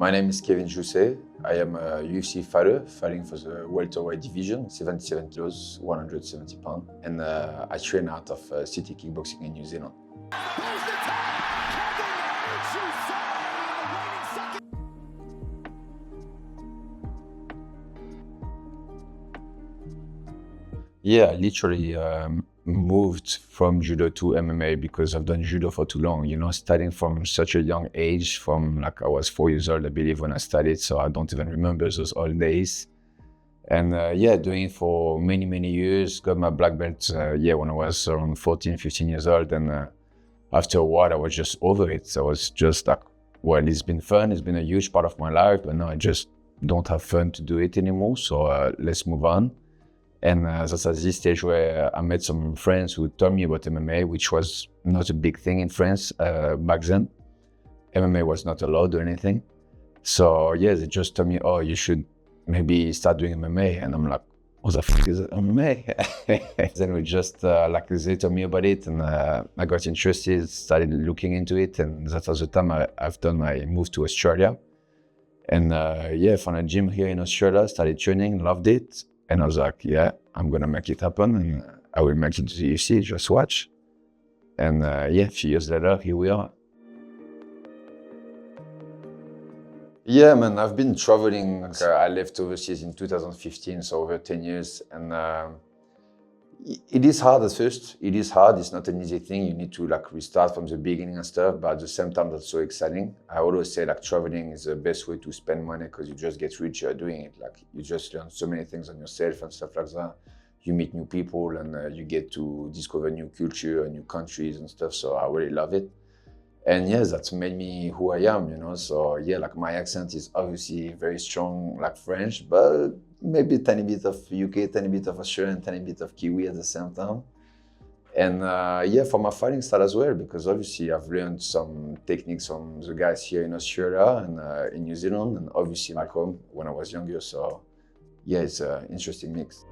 My name is Kevin Jousset. I am a UFC fighter fighting for the welterweight division, 77 kilos, 170 pounds. And I train out of City Kickboxing in New Zealand. Yeah, I literally moved from judo to MMA because I've done judo for too long, starting from such a young age, from like I was 4 years old, I believe, when I started, so I don't even remember those old days. And doing it for many, many years, got my black belt, when I was around 14, 15 years old. And after a while, I was just over it. So I was just like, well, it's been fun, it's been a huge part of my life, but now I just don't have fun to do it anymore, so let's move on. And that's at this stage where I met some friends who told me about MMA, which was not a big thing in France back then. MMA was not allowed or anything. So yeah, they just told me, oh, you should maybe start doing MMA. And I'm like, what the fuck is MMA? Then we just, they told me about it, and I got interested, started looking into it. And that was the time I've done my move to Australia. And found a gym here in Australia, started training, loved it. And I was like, yeah, I'm going to make it happen, and I will make it to the UFC, just watch. And a few years later, here we are. Yeah, man, I've been traveling. I left overseas in 2015, so over 10 years. And it is hard at first. It is hard. It's not an easy thing. You need to restart from the beginning and stuff, but at the same time, that's so exciting. I always say traveling is the best way to spend money because you just get richer doing it. You just learn so many things on yourself and stuff like that. You meet new people, and you get to discover new culture and new countries and stuff. So I really love it. And yeah, that's made me who I am, So yeah, my accent is obviously very strong, French, but maybe a tiny bit of UK, tiny bit of Australian, tiny bit of Kiwi at the same time. And for my fighting style as well, because obviously I've learned some techniques from the guys here in Australia and in New Zealand, and obviously back home when I was younger. So yeah, it's an interesting mix.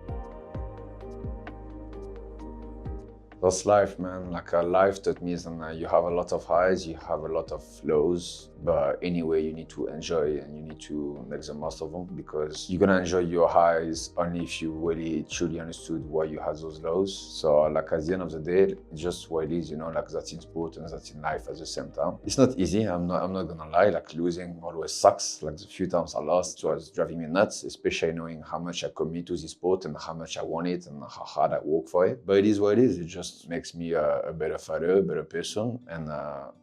That's life, man. Life taught me is you have a lot of highs, you have a lot of lows, but anyway, you need to enjoy and you need to make the most of them, because you're gonna enjoy your highs only if you really truly understood why you had those lows. So at the end of the day, it's just what it is, that's in sport and that's in life at the same time. It's not easy, I'm not gonna lie. Losing always sucks. The few times I lost, it was driving me nuts, especially knowing how much I commit to this sport and how much I want it and how hard I work for it. But it is what it is. It just makes me a better fighter, a better person. And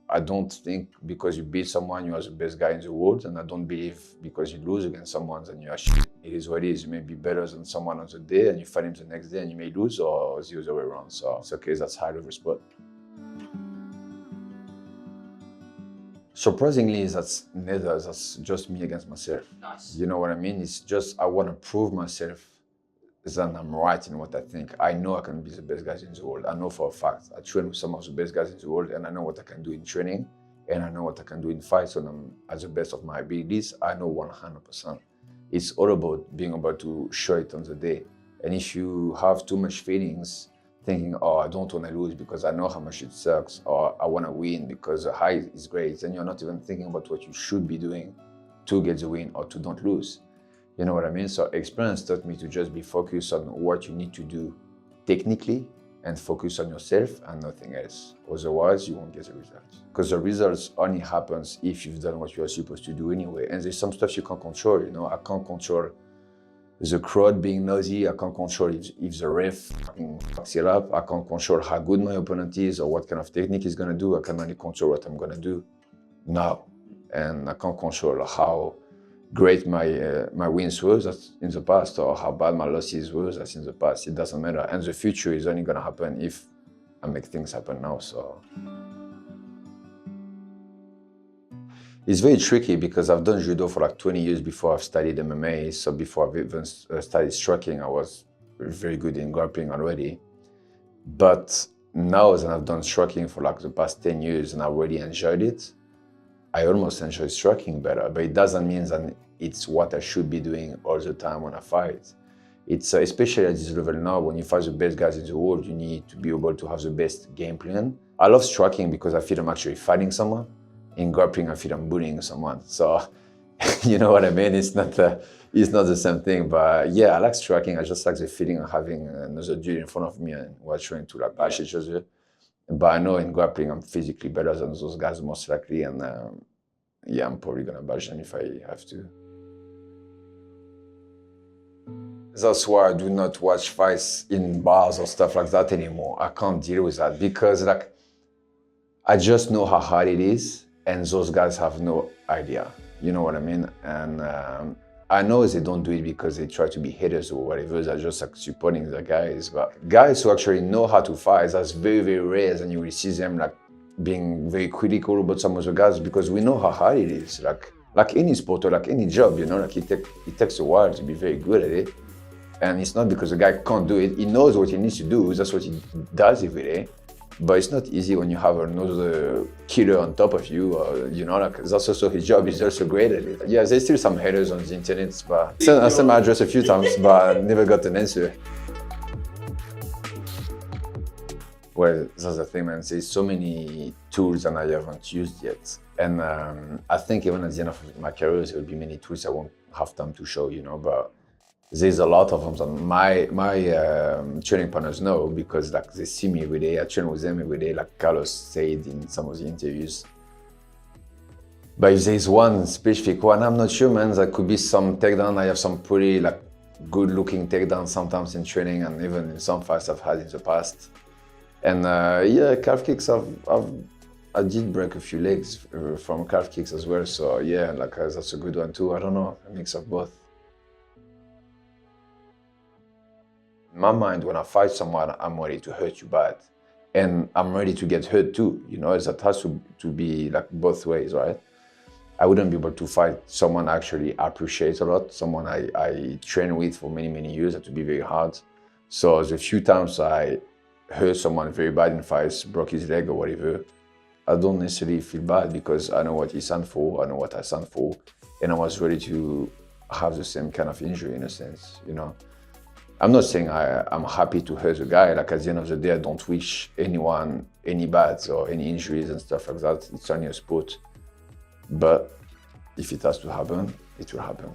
I don't think because you beat someone, you are the best guy in the world. And I don't believe because you lose against someone, then you are shit. It is what it is. You may be better than someone on the day and you fight him the next day and you may lose, or the other way around. So it's okay, that's high level sport. Surprisingly, that's neither. That's just me against myself. Nice. You know what I mean? It's just I want to prove myself that I'm right in what I think. I know I can be the best guys in the world. I know for a fact. I train with some of the best guys in the world, and I know what I can do in training, and I know what I can do in fights when I'm at the best of my abilities. I know 100%. It's all about being able to show it on the day. And if you have too much feelings, thinking, oh, I don't want to lose because I know how much it sucks, or I want to win because the high is great, then you're not even thinking about what you should be doing to get the win or to don't lose. You know what I mean? So experience taught me to just be focused on what you need to do technically and focus on yourself and nothing else. Otherwise, you won't get the results. Because the results only happens if you've done what you are supposed to do anyway. And there's some stuff you can't control, I can't control the crowd being noisy. I can't control if the ref fucks it up. I can't control how good my opponent is or what kind of technique he's gonna do. I can only control what I'm gonna do now. And I can't control how great my wins was in the past or how bad my losses was in the past. It doesn't matter. And the future is only gonna happen if I make things happen now. So it's very tricky because I've done judo for 20 years before I've studied MMA. So before I've even started striking, I was very good in grappling already. But now that I've done striking for the past 10 years and I really enjoyed it, I almost enjoy striking better, but it doesn't mean that it's what I should be doing all the time when I fight. It's especially at this level now, when you fight the best guys in the world, you need to be able to have the best game plan. I love striking because I feel I'm actually fighting someone. In grappling, I feel I'm bullying someone. So You know what I mean? It's not the same thing. But yeah, I like striking. I just like the feeling of having another dude in front of me and we're trying to like bash each other. But I know in grappling, I'm physically better than those guys most likely. And yeah, I'm probably going to bash them if I have to. That's why I do not watch fights in bars or stuff like that anymore. I can't deal with that because like, I just know how hard it is and those guys have no idea. You know what I mean? And I know they don't do it because they try to be haters or whatever. They're just like supporting the guys. But guys who actually know how to fight, that's very, very rare. And you will see them like being very critical about some of the guys because we know how hard it is. Like any sport or like any job, you know, like it takes a while to be very good at it. And it's not because the guy can't do it. He knows what he needs to do. That's what he does every day. But it's not easy when you have another killer on top of you. You know, like that's also his job. He's also great at it. Yeah, there's still some haters on the internet. But I sent my address a few times, but never got an answer. Well, that's the thing, man. There's so many tools that I haven't used yet. And I think even at the end of my career, there will be many tools I won't have time to show, you know, but there's a lot of them that my training partners know because like they see me every day. I train with them every day, like Carlos said in some of the interviews. But if there's one specific one, I'm not sure, man. There could be some takedown. I have some pretty like good-looking takedowns sometimes in training and even in some fights I've had in the past. And yeah, calf kicks. I did break a few legs from calf kicks as well. So yeah, like that's a good one too. I don't know, a mix of both. In my mind, when I fight someone, I'm ready to hurt you bad. And I'm ready to get hurt too. You know, that has to be like both ways, right? I wouldn't be able to fight someone I actually appreciate a lot, someone I train with for many, many years. That would be very hard. So the few times I hurt someone very bad in fights, broke his leg or whatever, I don't necessarily feel bad because I know what he stands for, I know what I stand for, and I was ready to have the same kind of injury in a sense, you know. I'm not saying I'm happy to hurt a guy. Like at the end of the day, I don't wish anyone any bad or any injuries and stuff like that. It's only a sport. But if it has to happen, it will happen.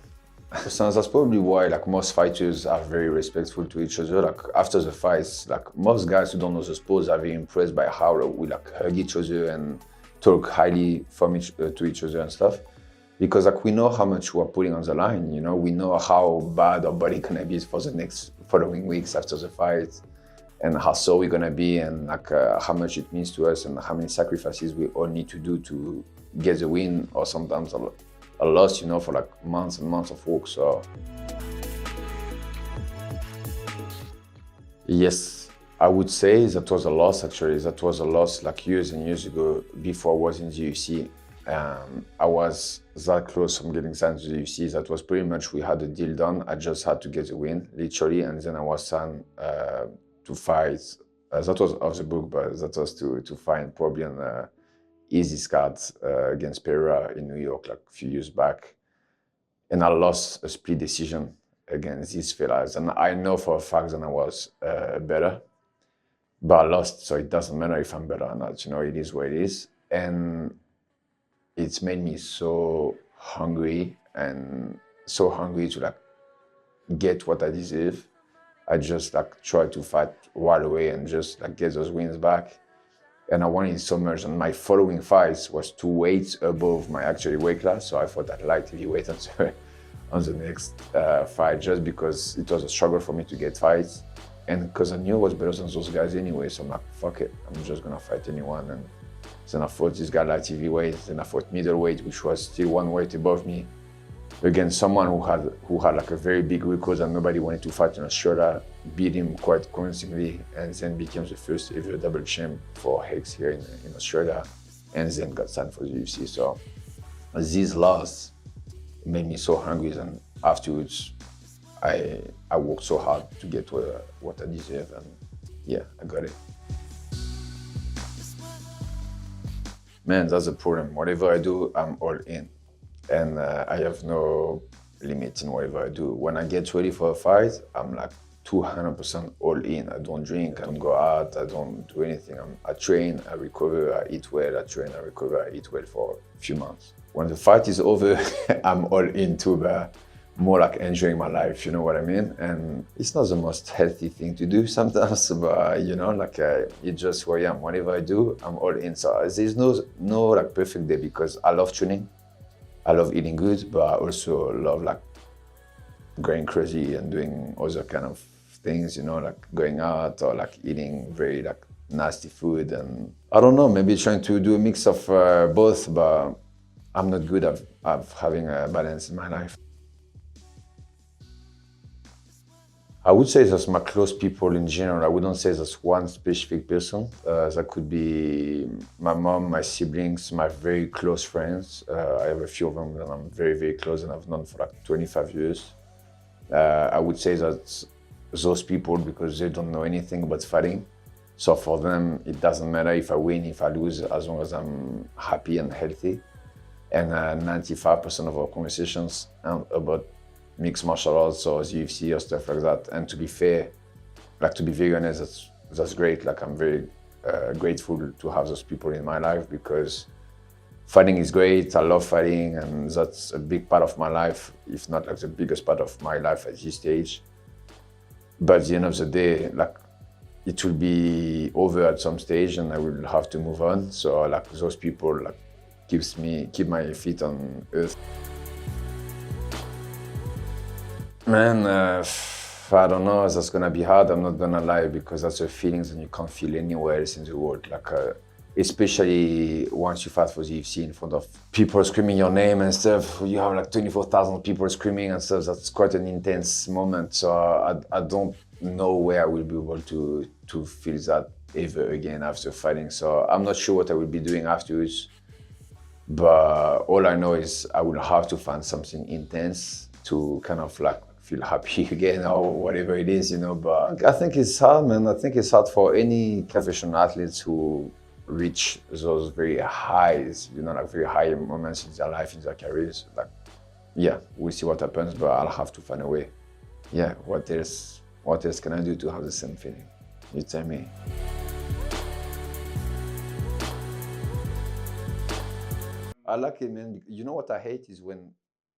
So that's probably why like most fighters are very respectful to each other. Like after the fights, like most guys who don't know the sport are very impressed by how we like hug each other and talk highly to each other and stuff. Because like we know how much we're putting on the line, you know, we know how bad our body gonna be for the next following weeks after the fight, and how sore we're gonna be, and like how much it means to us, and how many sacrifices we all need to do to get the win, or sometimes a loss, you know, for like months and months of work. So yes, I would say that was a loss. Actually, that was a loss like years and years ago before I was in the UFC. I was that close from getting signed to the UFC. That was pretty much, we had a deal done. I just had to get the win, literally, and then I was signed to fight. That was off the book, but that was to fight probably an easy card against Pereira in New York like a few years back. And I lost a split decision against these fellas. And I know for a fact that I was better, but I lost, so it doesn't matter if I'm better or not. You know, it is what it is. And it's made me so hungry to like get what I deserve. I just like try to fight right away and just like get those wins back. And I wanted it so much. And my following fights was 2 weights above my actual weight class. So I fought at light heavyweight on the next fight, just because it was a struggle for me to get fights. And because I knew I was better than those guys anyway. So I'm like, fuck it, I'm just gonna fight anyone. And then I fought this guy light heavyweight, then I fought middleweight, which was still 1 weight above me, against someone who had like a very big record and nobody wanted to fight in Australia, beat him quite convincingly, and then became the first ever double champ for Hex here in Australia, and then got signed for the UFC. So this loss made me so hungry, and afterwards I worked so hard to get what I deserve, and yeah, I got it. Man, that's the problem. Whatever I do, I'm all in. And I have no limit in whatever I do. When I get ready for a fight, I'm like 200% all in. I don't drink, I don't go out, I don't do anything. I train, I recover, I eat well, I train, I recover, I eat well for a few months. When the fight is over, I'm all in too, but more like enjoying my life, you know what I mean? And it's not the most healthy thing to do sometimes, but you know, like it's just who I am. Whatever I do, I'm all in. So there's no like perfect day because I love training, I love eating good, but I also love like going crazy and doing other kind of things, you know, like going out or like eating very like nasty food. And I don't know, maybe trying to do a mix of both, but I'm not good at having a balance in my life. I would say that's my close people in general. I wouldn't say that's one specific person. That could be my mom, my siblings, my very close friends. I have a few of them that I'm very, very close and I've known for like 25 years. I would say that those people, because they don't know anything about fighting. So for them, it doesn't matter if I win, if I lose, as long as I'm happy and healthy. And 95% of our conversations are about mixed martial arts or UFC or stuff like that. And to be fair, like to be very honest, that's great. Like I'm very grateful to have those people in my life because fighting is great. I love fighting, and that's a big part of my life, if not like the biggest part of my life at this stage. But at the end of the day, like it will be over at some stage, and I will have to move on. So like those people like keep my feet on earth. Man, I don't know. That's gonna be hard. I'm not gonna lie because that's a feeling that you can't feel anywhere else in the world. Like, especially once you fight for the UFC in front of people screaming your name and stuff. You have like 24,000 people screaming and stuff. That's quite an intense moment. So I don't know where I will be able to feel that ever again after fighting. So I'm not sure what I will be doing afterwards. But all I know is I will have to find something intense to kind of like feel happy again or whatever it is, you know. But I think it's hard, man. I think it's hard for any professional athletes who reach those very highs, you know, like very high moments in their life, in their careers. Like, yeah, we'll see what happens, but I'll have to find a way. Yeah, what else can I do to have the same feeling? You tell me. I like it, man. You know what I hate is when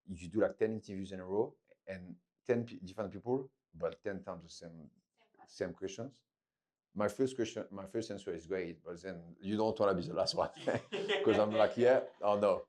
you do like 10 interviews in a row and 10 different people, but 10 times the same questions. My first answer is great, but then you don't want to be the last one because I'm like, yeah or no.